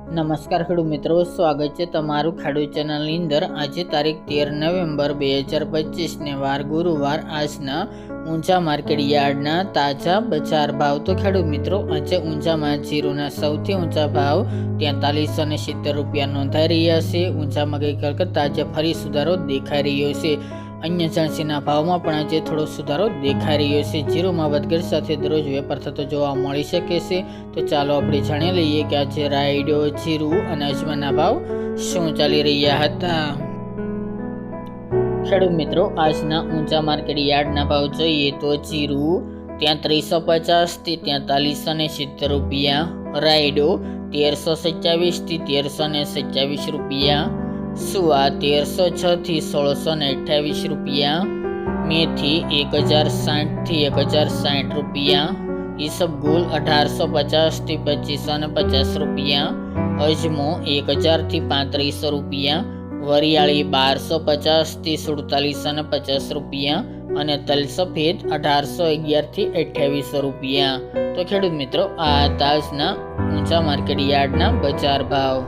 નમસ્કાર ખેડૂત મિત્રો, સ્વાગત છે તમારું ખેડૂત ચેનલની અંદર। આજે તારીખ 13 નવેમ્બર 2025 ને વાર ગુરુવાર। આજના ઊંચા માર્કેટ યાર્ડના તાજા બજાર ભાવ। તો ખેડૂત મિત્રો, આજે ઊંચામાં જીરુના સૌથી ઊંચા ભાવ 4370 રૂપિયા નોંધાઈ રહ્યા છે। ઊંચામાં ગઈકાલ કરતાં આજે ફરી સુધારો દેખાઈ રહ્યો છે। અન્ય ચાંસીના ભાવમાં પણ આજે થોડો સુધારો દેખાઈ રહ્યો છે। જીરુમાં વધઘટ સાથે દરરોજ વેપાર થતો જોવા મળી શકે છે। તો ચાલો આપણે જાણી લઈએ કે આજે રાયડો, જીરુ અને અજમાના ભાવ શું ચાલી રહ્યા હતા। ખેડૂત મિત્રો, આજના ઊંચા માર્કેટ યાર્ડના ભાવ જોઈએ તો જીરુ 3350 થી 4370 રૂપિયા, રાયડો 1327 થી 1327 રૂપિયા, સુવા 1306 થી 1628 રૂપિયા, મેથી 1060 થી 1060 રૂપિયા, ઈસબગુલ 1850 થી 2550 રૂપિયા, અજમો 1000 થી 3500 રૂપિયા, વરિયાળી 1250 થી 4750 રૂપિયા અને તલ સફેદ 1811 થી 2800 રૂપિયા। તો ખેડૂત મિત્રો, આ તાજના ઊંચા માર્કેટ યાર્ડના બજાર ભાવ।